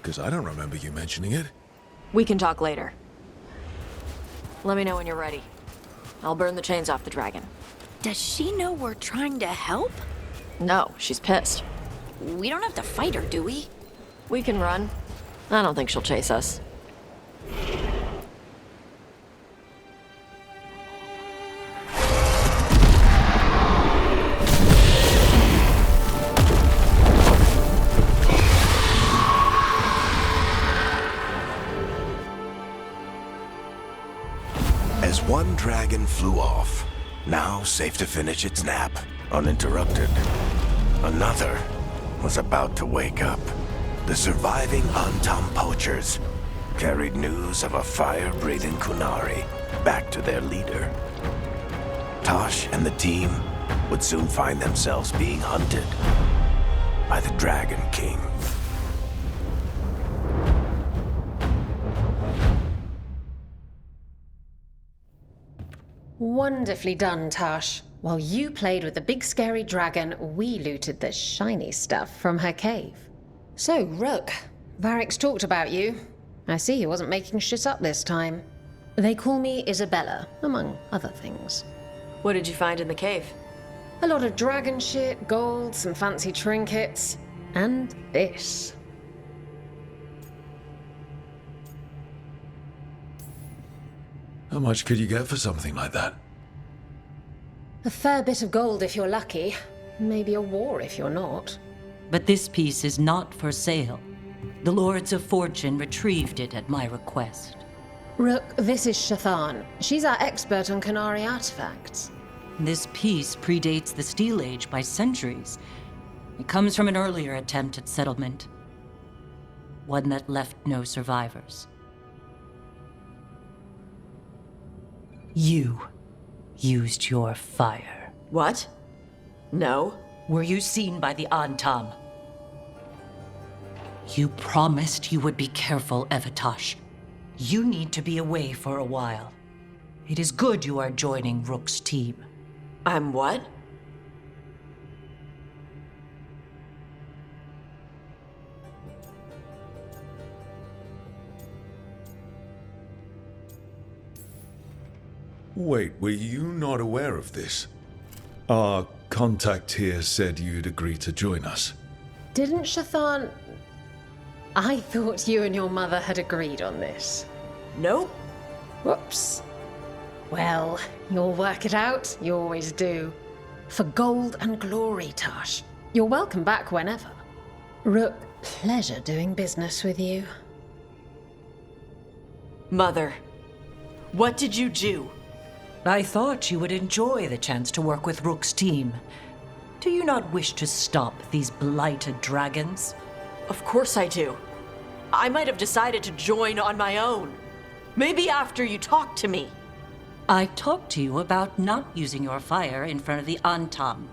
Because I don't remember you mentioning it. We can talk later. Let me know when you're ready. I'll burn the chains off the dragon. Does she know we're trying to help? No, she's pissed. We don't have to fight her, do we? We can run. I don't think she'll chase us. As one dragon flew off, now safe to finish its nap, uninterrupted, another was about to wake up. The surviving Antam poachers carried news of a fire-breathing Qunari back to their leader. Tosh and the team would soon find themselves being hunted by the Dragon King. Wonderfully done, Tash. While you played with the big scary dragon, we looted the shiny stuff from her cave. So, Rook, Varric's talked about you. I see he wasn't making shit up this time. They call me Isabella, among other things. What did you find in the cave? A lot of dragon shit, gold, some fancy trinkets, and this. How much could you get for something like that? A fair bit of gold if you're lucky. Maybe a war if you're not. But this piece is not for sale. The Lords of Fortune retrieved it at my request. Rook, this is Shathan. She's our expert on Qunari artifacts. This piece predates the Steel Age by centuries. It comes from an earlier attempt at settlement. One that left no survivors. You used your fire. What? No. Were you seen by the Antam? You promised you would be careful, Evatosh. You need to be away for a while. It is good you are joining Rook's team. I'm what? Wait, were you not aware of this? Our contact here said you'd agree to join us. Didn't Shathan... I thought you and your mother had agreed on this. Nope. Whoops. Well, you'll work it out. You always do. For gold and glory, Tash. You're welcome back whenever. Rook, pleasure doing business with you. Mother, what did you do? I thought you would enjoy the chance to work with Rook's team. Do you not wish to stop these blighted dragons? Of course I do. I might have decided to join on my own. Maybe after you talked to me. I talked to you about not using your fire in front of the Antam.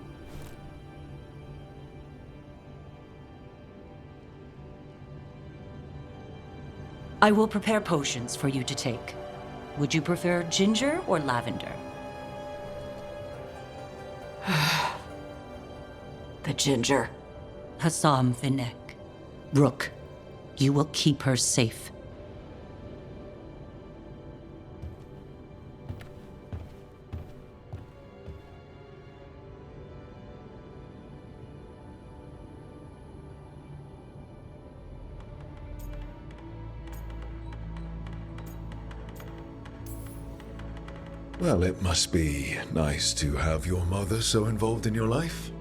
I will prepare potions for you to take. Would you prefer ginger or lavender? The ginger. Hassam Vinek. Rook, you will keep her safe. Well, it must be nice to have your mother so involved in your life.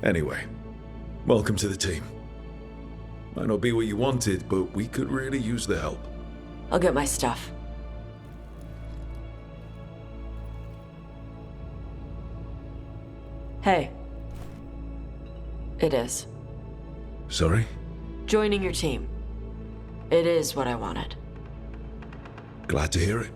Anyway, welcome to the team. Might not be what you wanted, but we could really use the help. I'll get my stuff. Hey. It is. Sorry? Joining your team. It is what I wanted. Glad to hear it.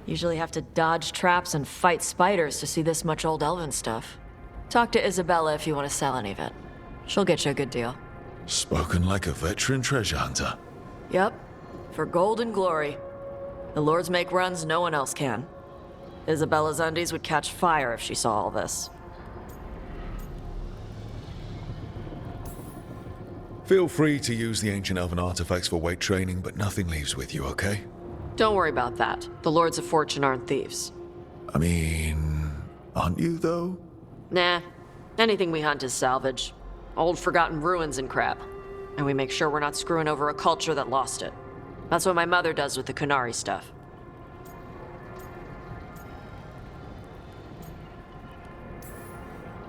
Usually have to dodge traps and fight spiders to see this much old elven stuff. Talk to Isabella if you want to sell any of it. She'll get you a good deal. Spoken like a veteran treasure hunter. Yep, for gold and glory. The lords make runs no one else can. Isabella's undies would catch fire if she saw all this. Feel free to use the ancient elven artifacts for weight training, but nothing leaves with you, okay? Don't worry about that. The Lords of Fortune aren't thieves. I mean, aren't you, though? Nah. Anything we hunt is salvage. Old forgotten ruins and crap. And we make sure we're not screwing over a culture that lost it. That's what my mother does with the Kunari stuff.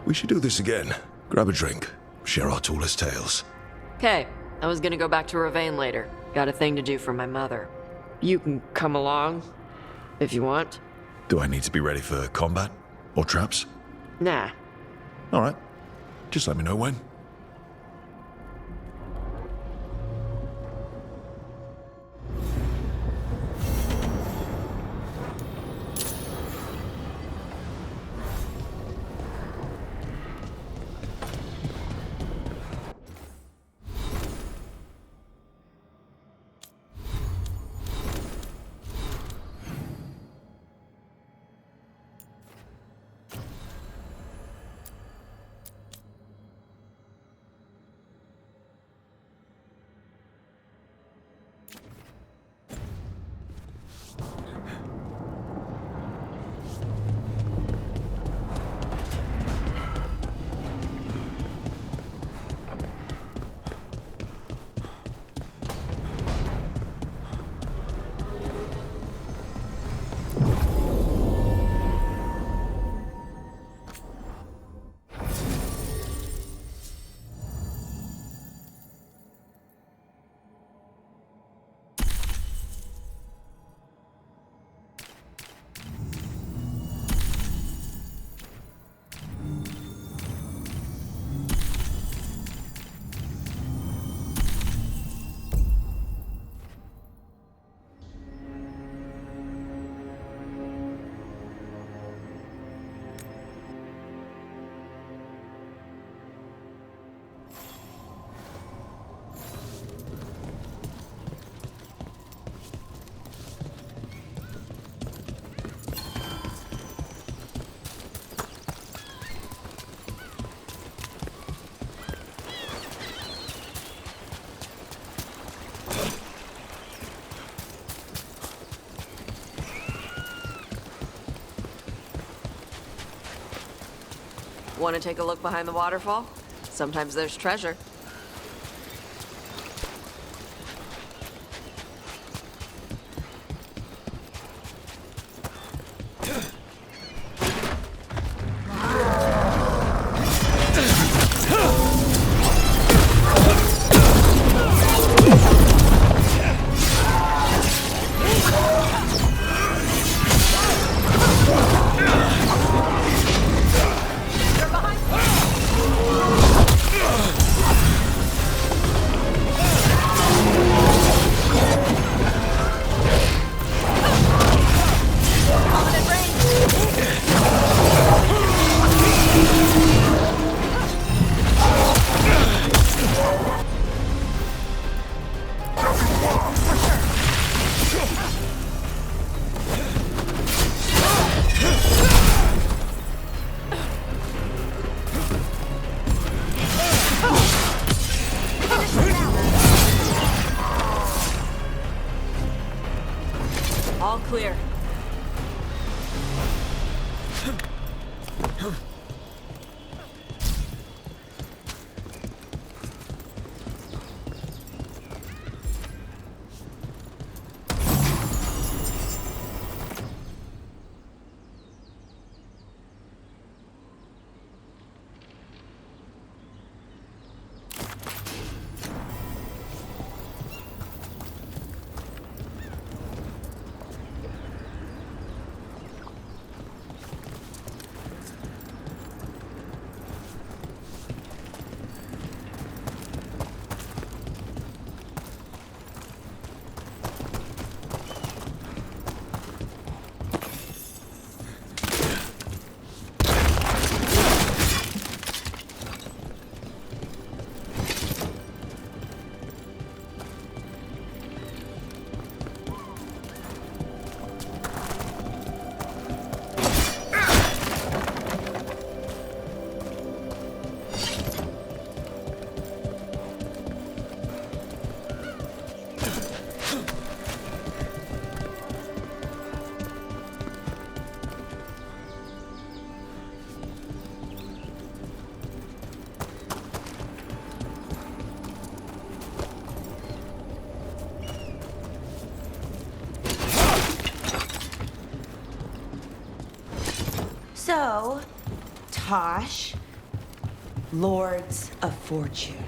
We should do this again. Grab a drink. Share our tallest tales. Okay, I was gonna go back to Ravain later. Got a thing to do for my mother. You can come along, if you want. Do I need to be ready for combat? Or traps? Nah. Alright. Just let me know when. Want to take a look behind the waterfall? Sometimes there's treasure. All clear. Tosh, Lords of Fortune.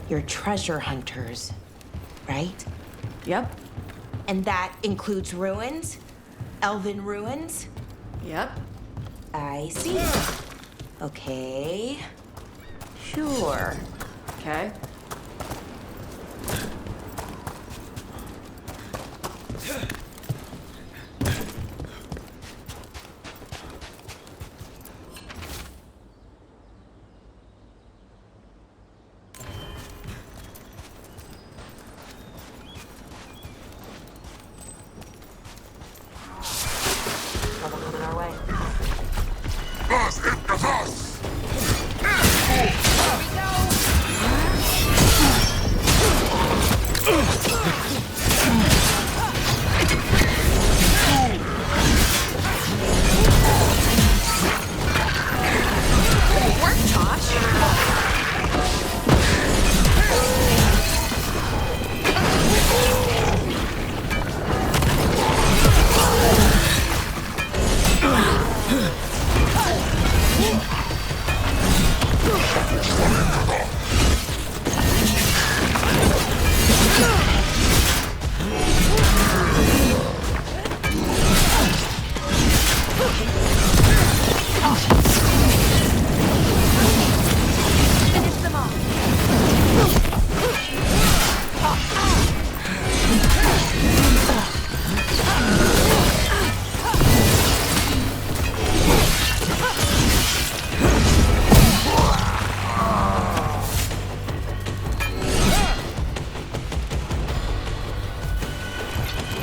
You're treasure hunters, right? Yep. And that includes ruins? Elven ruins? Yep. I see. Okay. Sure. Okay. Trouble coming our way.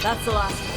That's the last one.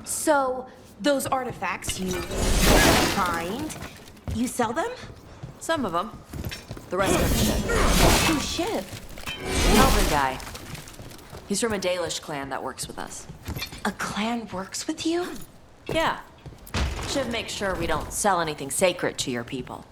So, those artifacts you find, you sell them? Some of them. The rest are shit. Who's Shiv? Elven guy. He's from a Dalish clan that works with us. A clan works with you? Yeah. Shiv makes sure we don't sell anything sacred to your people.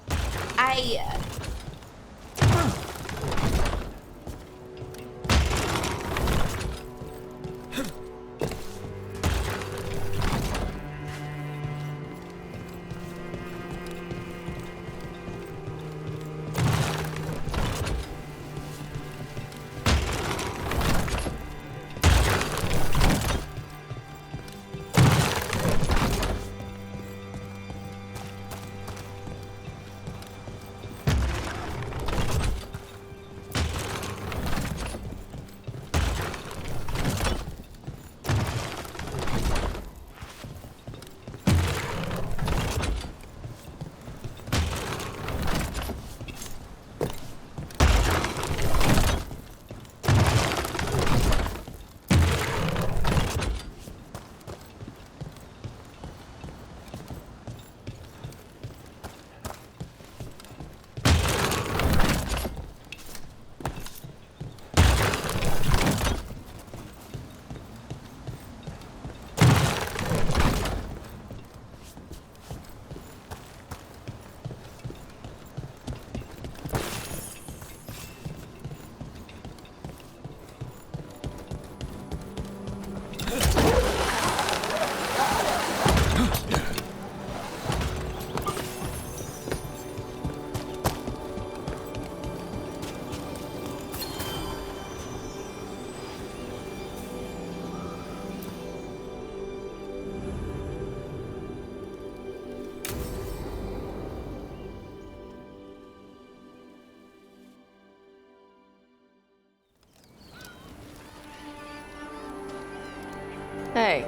Hey.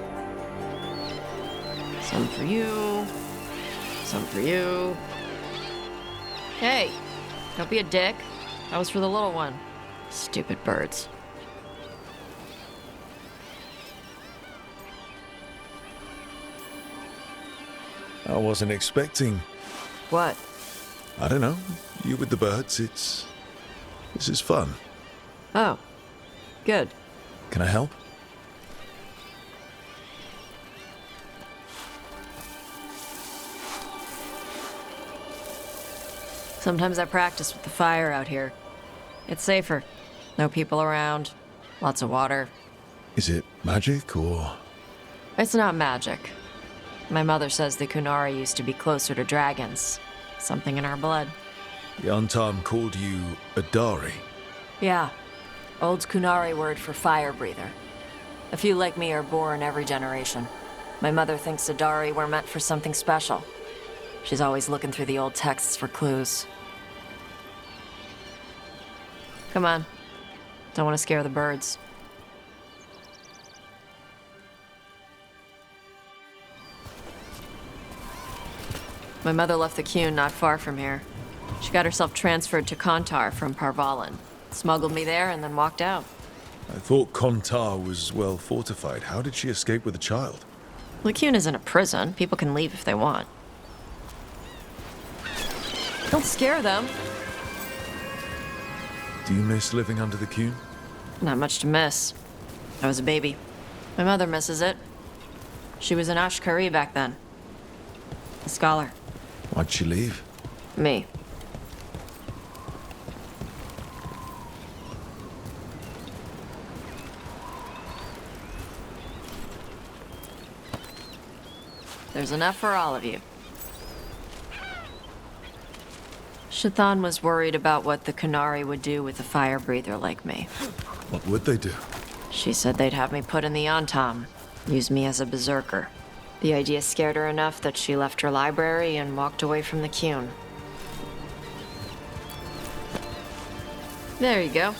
Some for you. Some for you. Hey, don't be a dick. That was for the little one. Stupid birds. I wasn't expecting. What? I don't know. You with the birds, This is fun. Oh, good. Can I help? Sometimes I practice with the fire out here. It's safer. No people around. Lots of water. Is it magic or... It's not magic. My mother says the Kunari used to be closer to dragons. Something in our blood. The Antam called you a Dari? Yeah. Old Kunari word for fire breather. A few like me are born every generation. My mother thinks Adari were meant for something special. She's always looking through the old texts for clues. Come on. Don't want to scare the birds. My mother left the Qun not far from here. She got herself transferred to Kontar from Parvalan. Smuggled me there and then walked out. I thought Kontar was well fortified. How did she escape with a child? The Qun isn't a prison. People can leave if they want. Don't scare them. Do you miss living under the Qun? Not much to miss. I was a baby. My mother misses it. She was an Ashkari back then. A scholar. Why'd she leave? Me. There's enough for all of you. Shathan was worried about what the Kunari would do with a fire breather like me. What would they do? She said they'd have me put in the Antam, use me as a berserker. The idea scared her enough that she left her library and walked away from the Qun. There you go.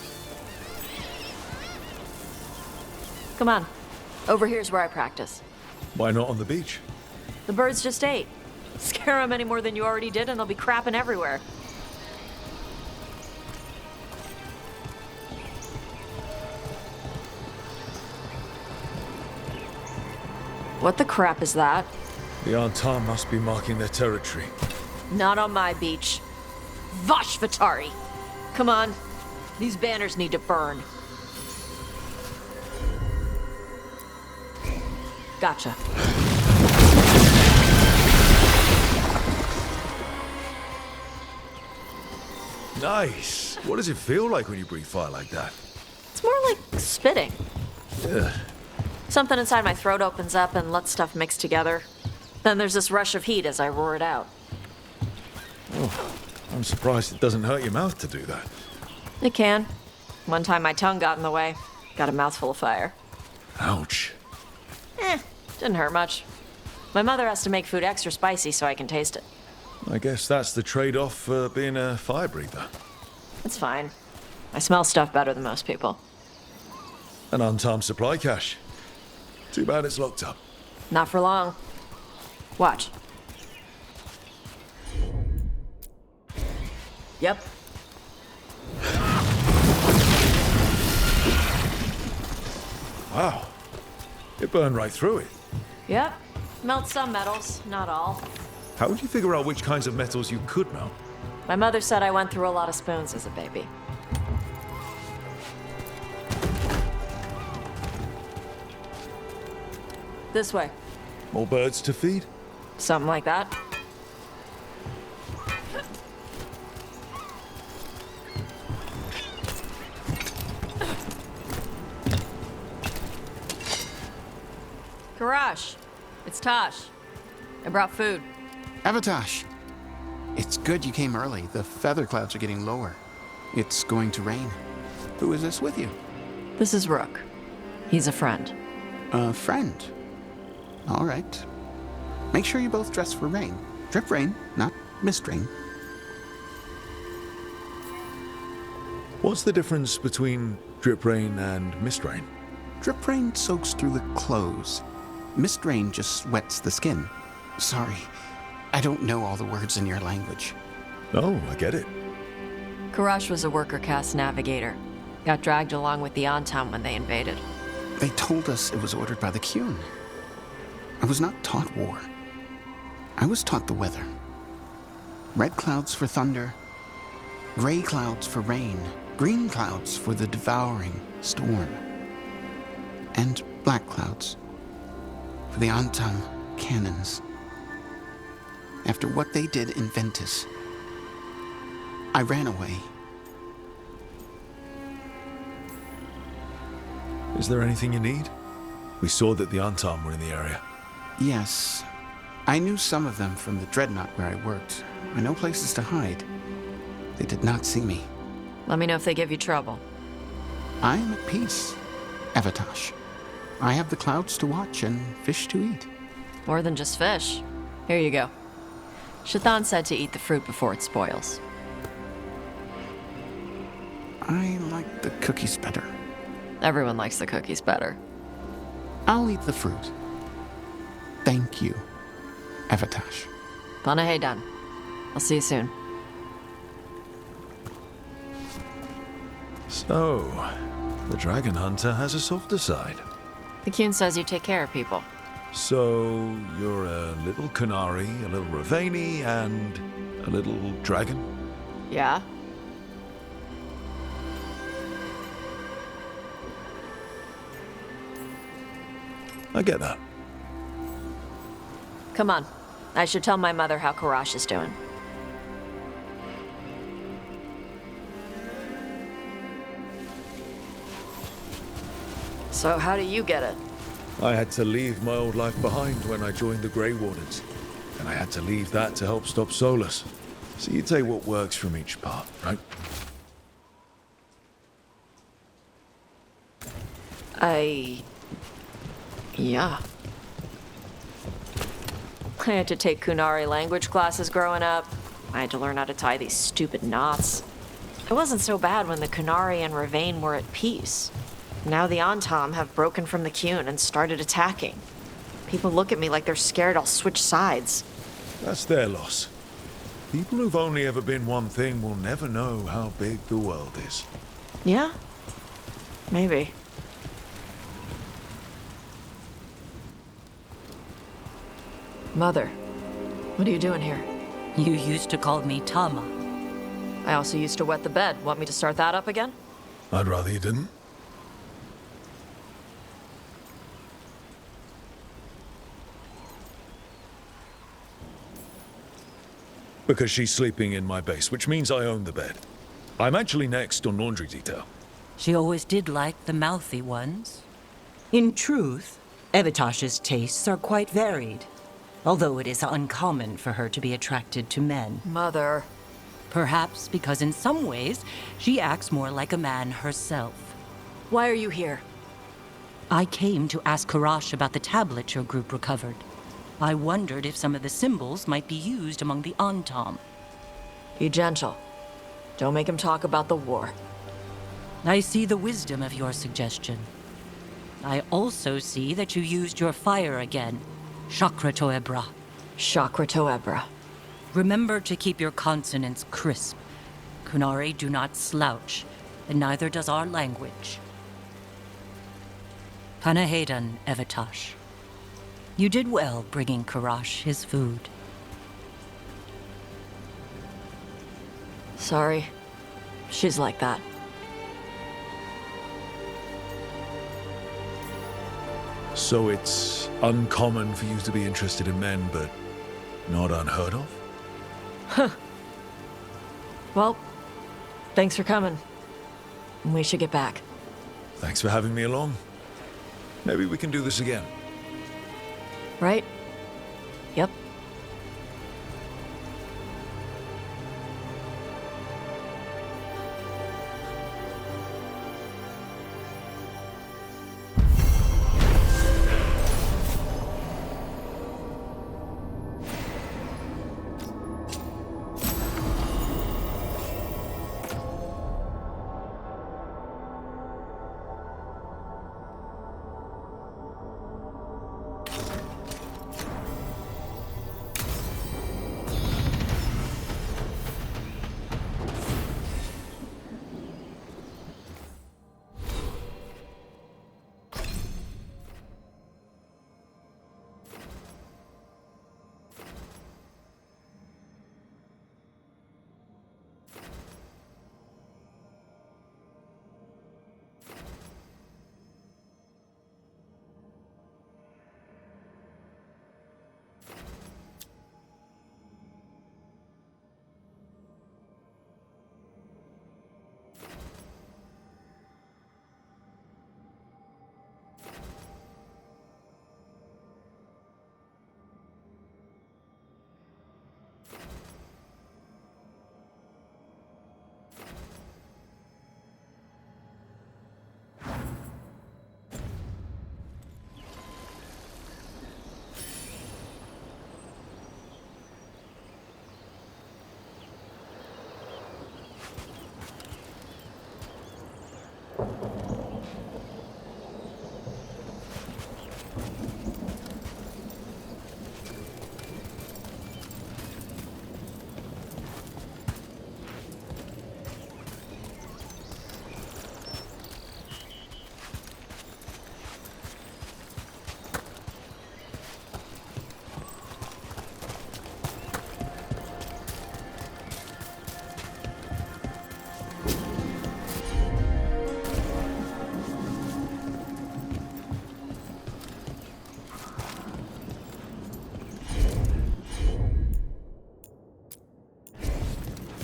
Come on. Over here's where I practice. Why not on the beach? The birds just ate. Scare them any more than you already did and they'll be crapping everywhere. What the crap is that? The Antam must be marking their territory. Not on my beach. Vashvatari! Come on. These banners need to burn. Gotcha. Nice. What does it feel like when you breathe fire like that? It's more like spitting. Ugh. Something inside my throat opens up and lets stuff mix together. Then there's this rush of heat as I roar it out. Oh, I'm surprised it doesn't hurt your mouth to do that. It can. One time my tongue got in the way. Got a mouthful of fire. Ouch. Didn't hurt much. My mother has to make food extra spicy so I can taste it. I guess that's the trade-off for being a fire breather. It's fine. I smell stuff better than most people. An Antam supply cache. Too bad it's locked up. Not for long. Watch. Yep. Wow. It burned right through it. Yep. Melt some metals, not all. How would you figure out which kinds of metals you could melt? My mother said I went through a lot of spoons as a baby. This way. More birds to feed? Something like that. Karash, it's Tosh. I brought food. Avatosh! It's good you came early. The feather clouds are getting lower. It's going to rain. Who is this with you? This is Rook. He's a friend. A friend. All right. Make sure you both dress for rain. Drip rain, not mist rain. What's the difference between drip rain and mist rain? drip rain soaks through the clothes. Mist rain just wets the skin. Sorry, I don't know all the words in your language. Oh, I get it. Karash was a worker caste navigator. Got dragged along with the Antam when they invaded. They told us it was ordered by the Qun. I was not taught war. I was taught the weather. Red clouds for thunder, gray clouds for rain, green clouds for the devouring storm, and black clouds for the Antam cannons. After what they did in Ventus, I ran away. Is there anything you need? We saw that the Antam were in the area. Yes, I knew some of them from the Dreadnought where I worked. I know places to hide. They did not see me. Let me know if they give you trouble. I am at peace, Evatash. I have the clouds to watch and fish to eat. More than just fish. Here you go. Shathan said to eat the fruit before it spoils. I like the cookies better. Everyone likes the cookies better. I'll eat the fruit. Thank you, Evatash. Panahedan. I'll see you soon. So, the Dragon Hunter has a softer side. The Qun says you take care of people. So, you're a little Qunari, a little Ravani, and a little dragon? Yeah? I get that. Come on. I should tell my mother how Karash is doing. So how do you get it? I had to leave my old life behind when I joined the Grey Wardens. And I had to leave that to help stop Solus. So you take what works from each part, right? Yeah. I had to take Qunari language classes growing up. I had to learn how to tie these stupid knots. It wasn't so bad when the Qunari and Ravane were at peace. Now the Antam have broken from the Qun and started attacking. People look at me like they're scared I'll switch sides. That's their loss. People who've only ever been one thing will never know how big the world is. Yeah? Maybe. Mother, what are you doing here? You used to call me Tama. I also used to wet the bed. Want me to start that up again? I'd rather you didn't. Because she's sleeping in my base, which means I own the bed. I'm actually next on laundry detail. She always did like the mouthy ones. In truth, Evitash's tastes are quite varied, although it is uncommon for her to be attracted to men. Mother. Perhaps because in some ways, she acts more like a man herself. Why are you here? I came to ask Karash about the tablet your group recovered. I wondered if some of the symbols might be used among the Antam. Be gentle. Don't make him talk about the war. I see the wisdom of your suggestion. I also see that you used your fire again, Chakra Toebra. Chakra Toebra. Remember to keep your consonants crisp. Qunari do not slouch, and neither does our language. Panahedan, Evitash. You did well bringing Karash his food. Sorry. She's like that. So it's uncommon for you to be interested in men, but not unheard of? Well, thanks for coming. We should get back. Thanks for having me along. Maybe we can do this again. Right? Yep.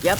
Yep.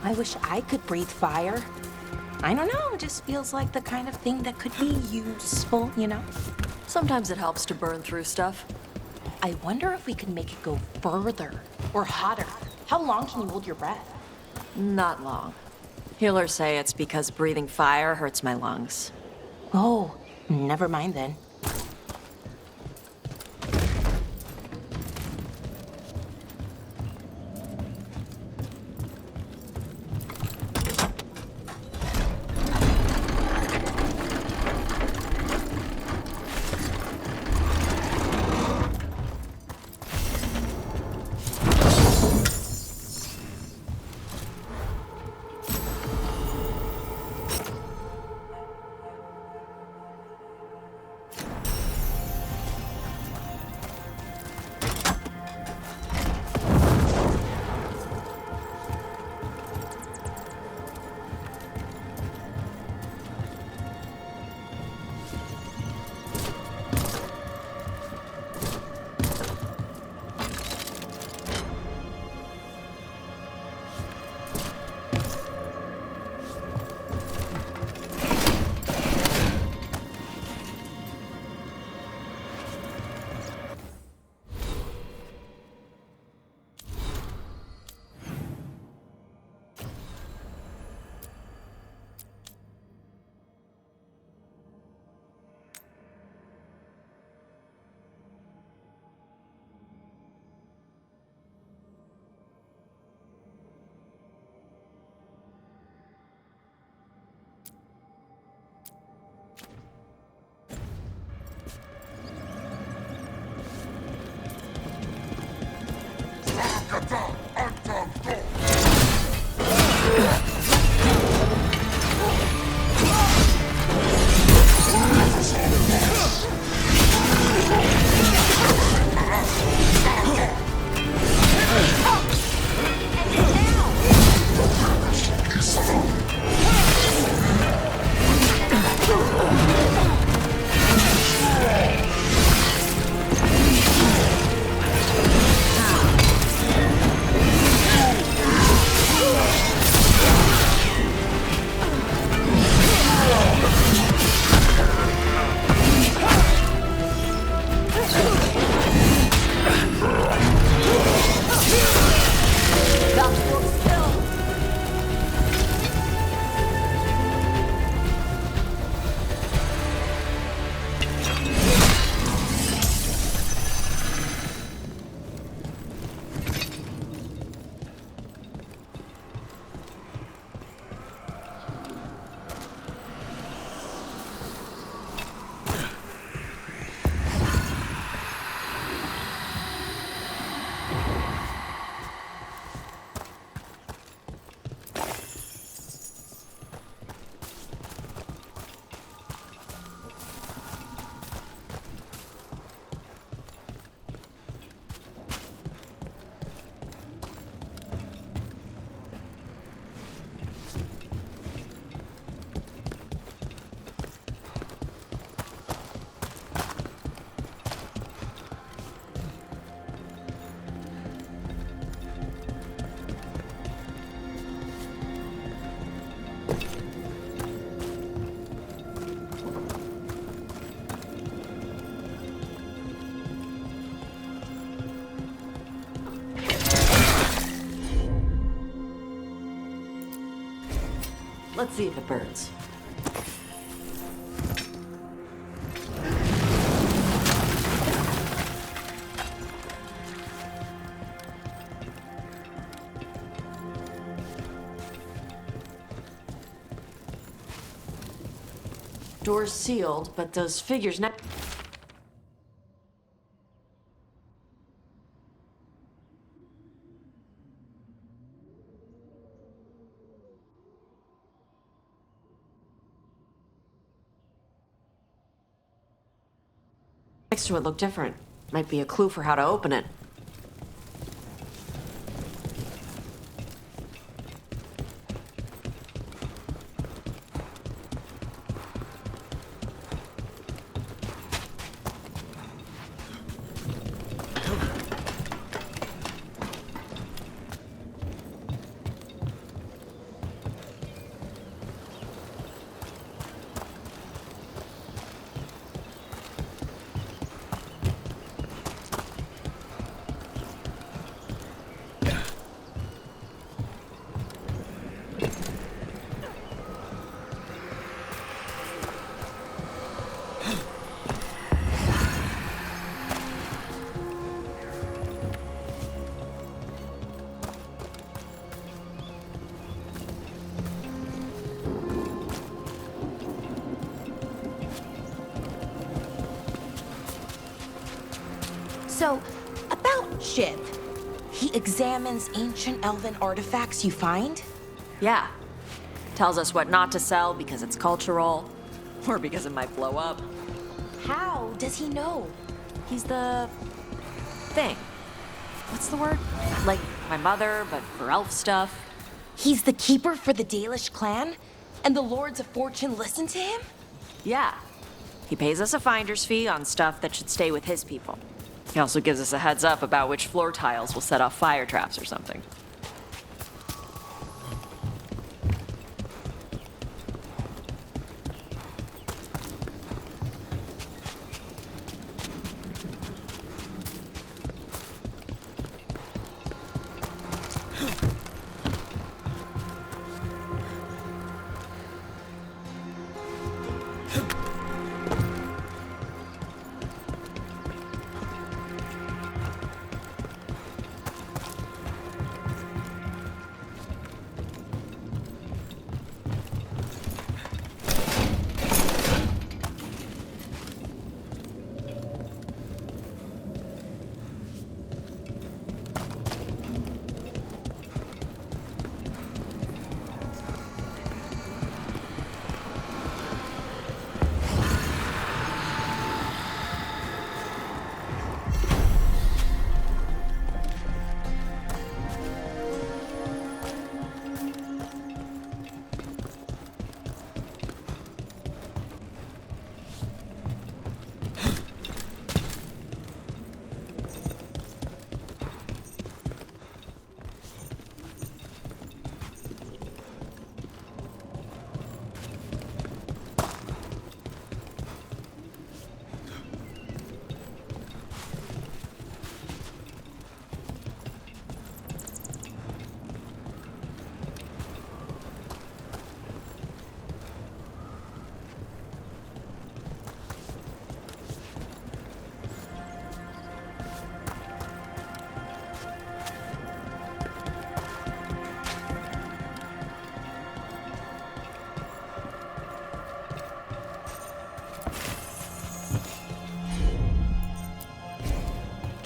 I wish I could breathe fire. I don't know, it just feels like the kind of thing that could be useful, you know? Sometimes it helps to burn through stuff. I wonder if we could make it go further or hotter. How long can you hold your breath? Not long. Healers say it's because breathing fire hurts my lungs. Oh, never mind then. Let's see if it burns. Door's sealed, but those figures now. next to it look different. Might be a clue for how to open it. So, about Shiv. He examines ancient elven artifacts you find? Yeah. Tells us what not to sell because it's cultural, or because it might blow up. How does he know? He's the thing. What's the word? Like my mother, but for elf stuff. He's the keeper for the Dalish clan? And the Lords of Fortune listen to him? Yeah. He pays us a finder's fee on stuff that should stay with his people. He also gives us a heads up about which floor tiles will set off fire traps or something.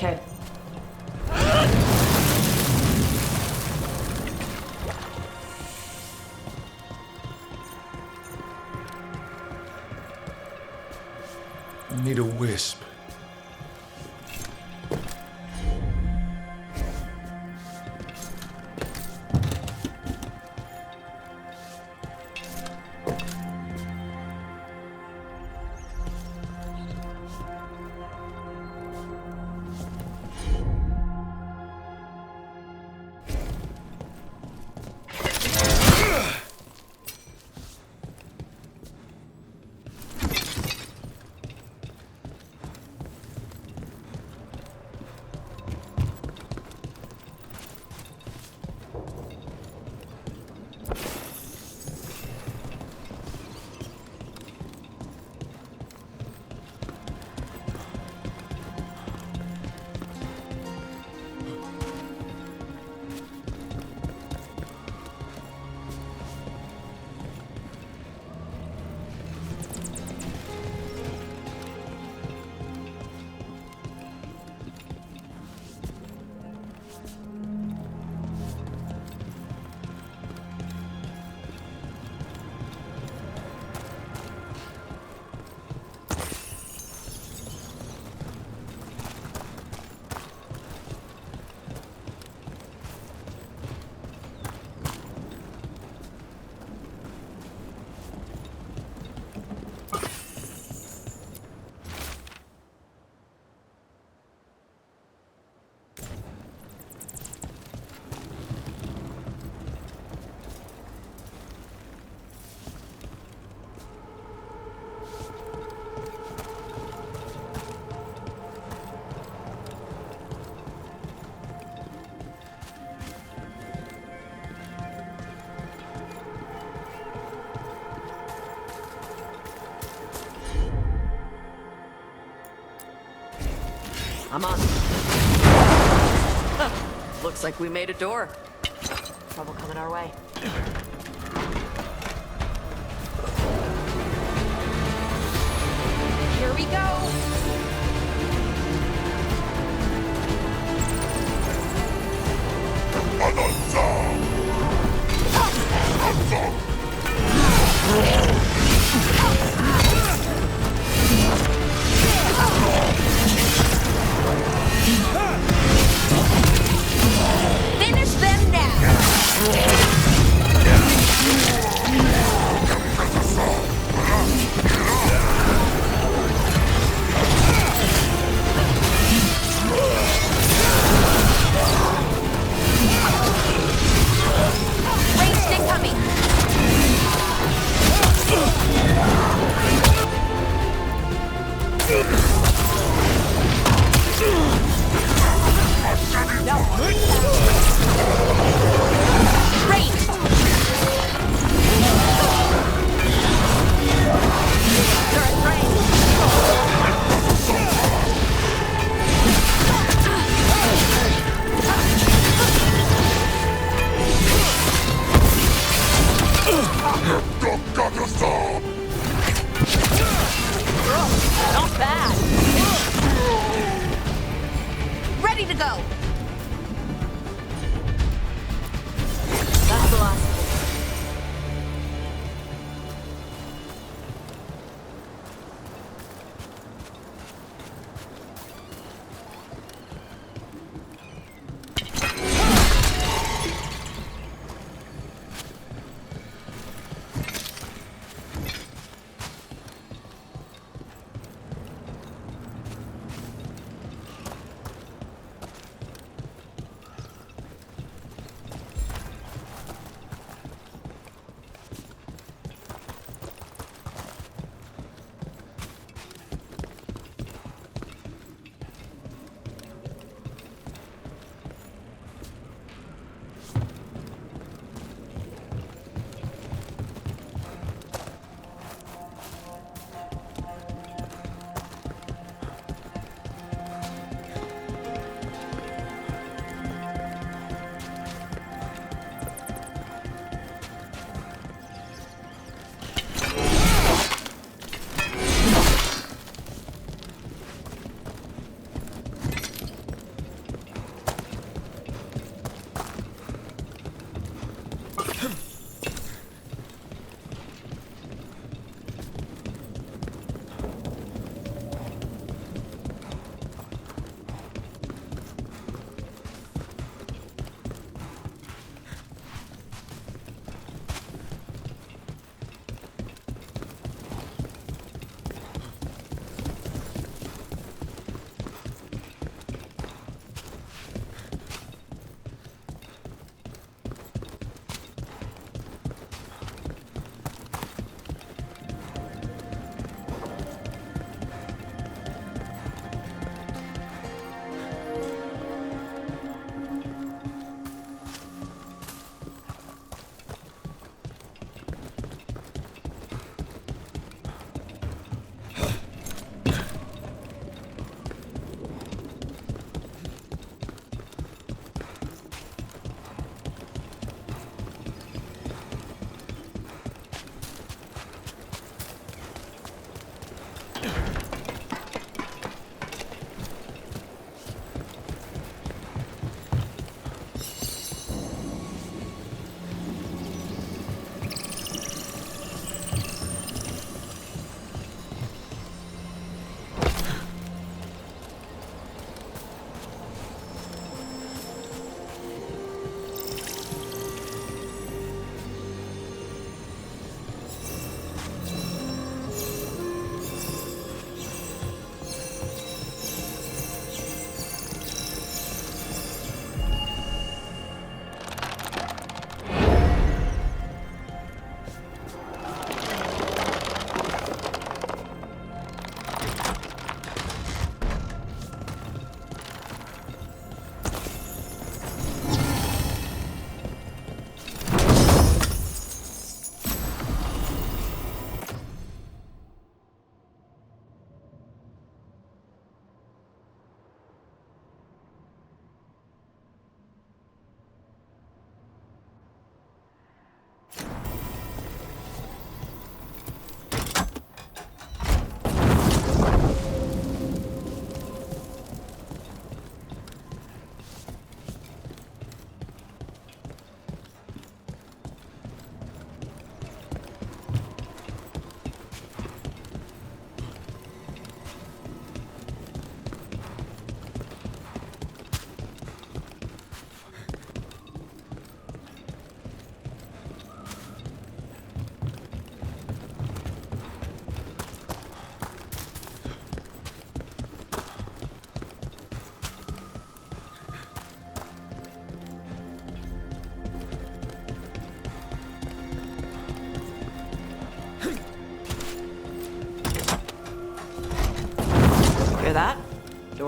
Okay. I need a wisp. I'm on. Looks like we made a door. Trouble coming our way. Here we go. Finish them now! Ranged incoming! Ranged! They're at range! Not bad. Ready to go! That's the last.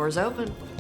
Door's open.